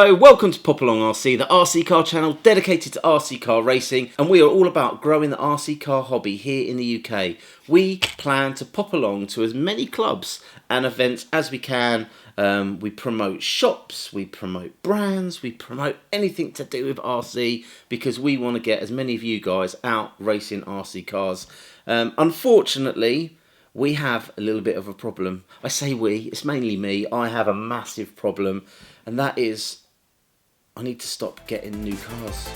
Hello, welcome to Pop Along RC, the RC car channel dedicated to RC car racing, and we are all about growing the RC car hobby here in the UK. We plan to pop along to as many clubs and events as we can. We promote shops, we promote brands, we promote anything to do with RC because we want to get as many of you guys out racing RC cars. Unfortunately, we have a little bit of a problem. I say we, it's mainly me. I have a massive problem, and that is I need to stop getting new cars.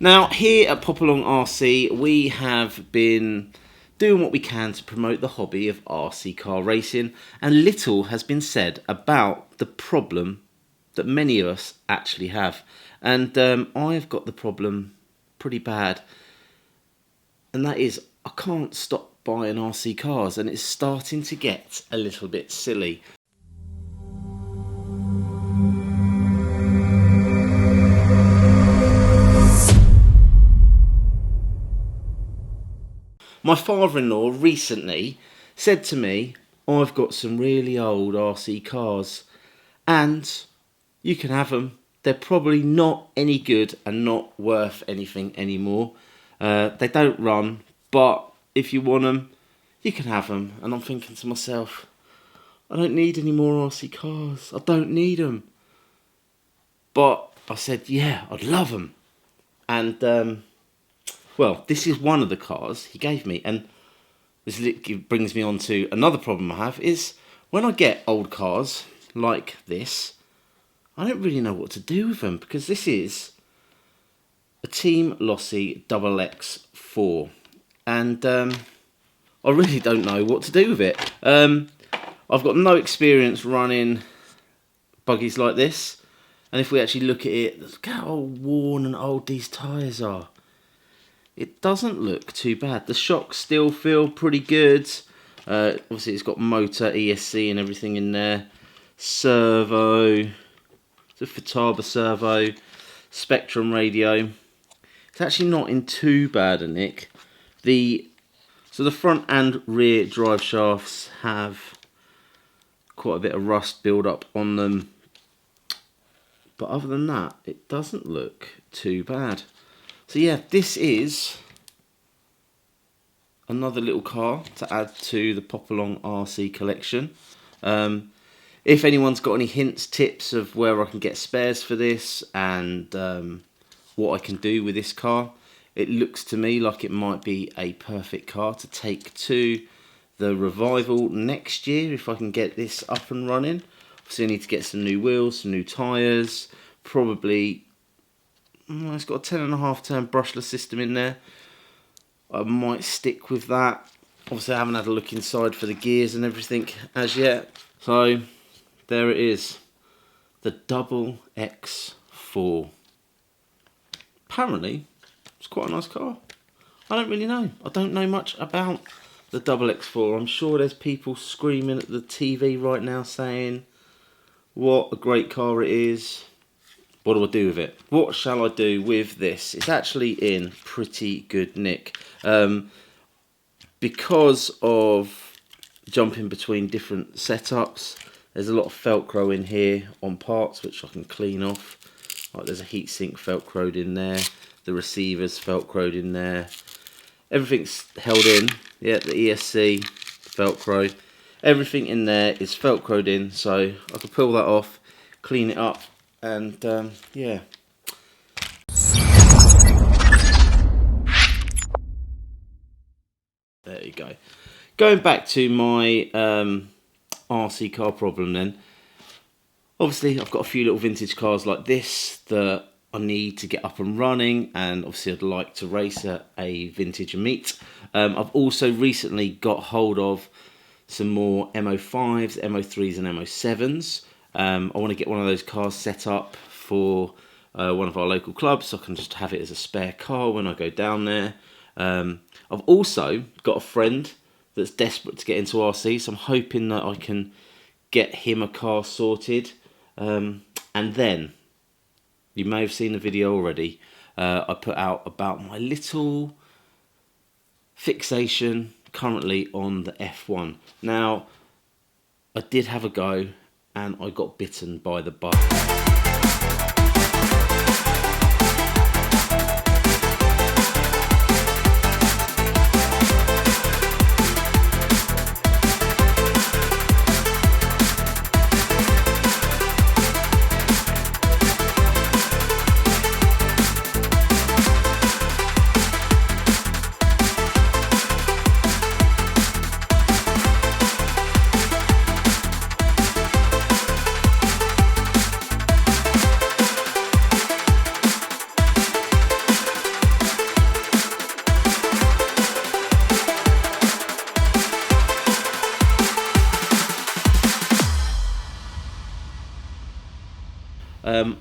Now, here at Pop Along RC, we have been doing what we can to promote the hobby of RC car racing, and little has been said about the problem that many of us actually have. And I've got the problem pretty bad, and that is I can't stop buying RC cars, and it's starting to get a little bit silly. My father-in-law recently said to me, I've got some really old RC cars and you can have them. They're probably not any good and not worth anything anymore. They don't run, but if you want them, you can have them. And I'm thinking to myself, I don't need any more RC cars. I don't need them. But I said, yeah, I'd love them. And well, this is one of the cars he gave me, and this brings me on to another problem I have, is when I get old cars like this, I don't really know what to do with them, because this is a Team Losi XX4, and I really don't know what to do with it. I've got no experience running buggies like this, and if we actually look at it, look how worn and old these tyres are. It doesn't look too bad. The shocks still feel pretty good. Obviously, it's got motor, ESC and everything in there. Servo. It's a Futaba servo. Spectrum radio. It's actually not in too bad a nick. So the front and rear drive shafts have quite a bit of rust build up on them. But other than that, it doesn't look too bad. So yeah, this is another little car to add to the Pop Along RC collection. If anyone's got any hints, tips of where I can get spares for this and what I can do with this car, it looks to me like it might be a perfect car to take to the revival next year if I can get this up and running. Obviously I need to get some new wheels, some new tyres, probably. It's got a 10.5 turn brushless system in there. I might stick with that. Obviously I haven't had a look inside for the gears and everything as yet. So there it is. The XX4. Apparently it's quite a nice car. I don't really know. I don't know much about the XX4. I'm sure there's people screaming at the TV right now saying what a great car it is. What do I do with it? What shall I do with this? It's actually in pretty good nick. Because of jumping between different setups, there's a lot of Velcro in here on parts which I can clean off. Like there's a heatsink Velcroed in there. The receiver's Velcroed in there. Everything's held in. Yeah, the ESC, Velcro. Everything in there is Velcroed in, so I can pull that off, clean it up. And yeah. There you go. Going back to my RC car problem then. Obviously I've got a few little vintage cars like this that I need to get up and running, and obviously I'd like to race at a vintage meet. I've also recently got hold of some more MO5s, MO3s and MO7s. I want to get one of those cars set up for one of our local clubs, so I can just have it as a spare car when I go down there. I've also got a friend that's desperate to get into RC, so I'm hoping that I can get him a car sorted. And then, you may have seen the video already, I put out about my little fixation currently on the F1. Now, I did have a go and I got bitten by the bug.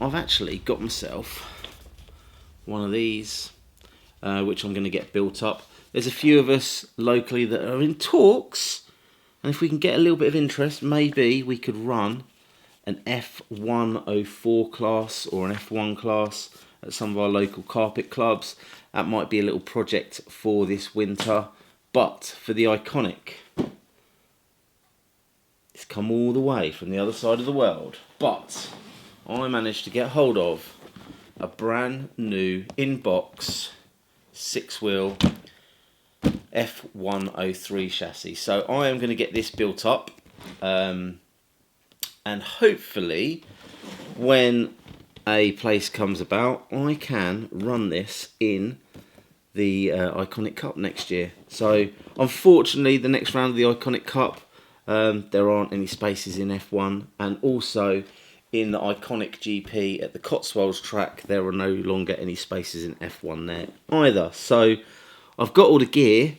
I've actually got myself one of these, which I'm going to get built up. There's a few of us locally that are in talks, and if we can get a little bit of interest, maybe we could run an F104 class or an F1 class at some of our local carpet clubs. That might be a little project for this winter, but for the Iconic, it's come all the way from the other side of the world. But I managed to get hold of a brand new in-box 6-wheel F103 chassis. So I am going to get this built up, and hopefully when a place comes about, I can run this in the Iconic Cup next year. So unfortunately, the next round of the Iconic Cup, there aren't any spaces in F1, and also in the Iconic GP at the Cotswolds track, there are no longer any spaces in F1 there either. So I've got all the gear,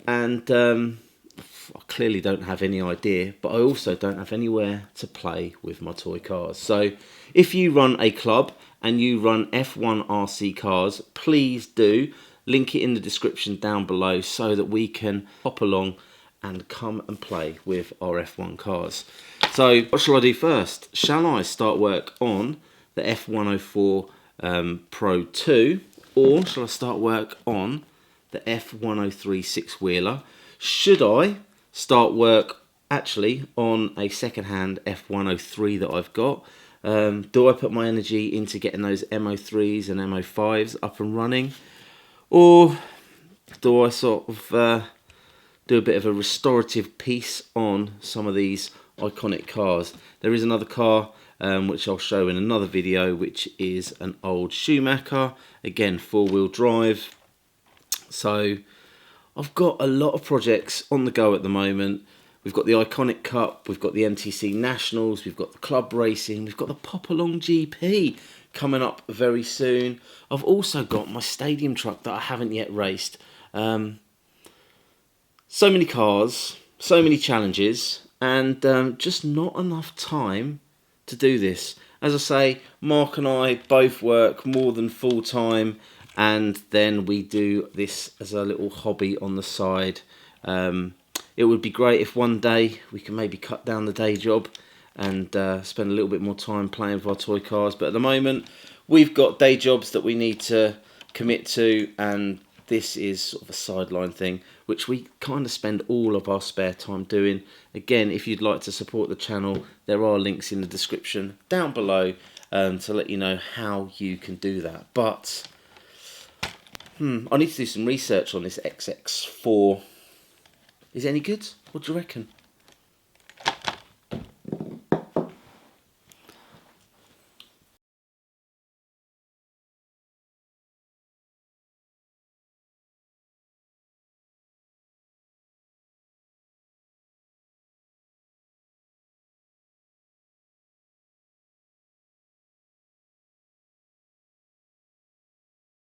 and I clearly don't have any idea, but I also don't have anywhere to play with my toy cars. So if you run a club and you run F1 RC cars, please do link it in the description down below so that we can hop along and come and play with our F1 cars. So what shall I do first? Shall I start work on the F104 Pro 2, or shall I start work on the F103 six-wheeler? Should I start work actually on a second-hand F103 that I've got? Do I put my energy into getting those MO3s and MO5s up and running? Or do I sort of do a bit of a restorative piece on some of these iconic cars? There is another car which I'll show in another video, which is an old Schumacher, again 4-wheel drive. So I've got a lot of projects on the go at the moment. We've got the Iconic Cup, we've got the MTC Nationals, we've got the club racing, we've got the Pop Along GP coming up very soon. I've also got my stadium truck that I haven't yet raced. So many cars, so many challenges, and just not enough time to do this. As I say, Mark and I both work more than full time, and then we do this as a little hobby on the side. It would be great if one day we can maybe cut down the day job and spend a little bit more time playing with our toy cars. But at the moment, we've got day jobs that we need to commit to, and this is sort of a sideline thing, which we kind of spend all of our spare time doing. Again, if you'd like to support the channel, there are links in the description down below to let you know how you can do that. But I need to do some research on this XX4. Is it any good? What do you reckon?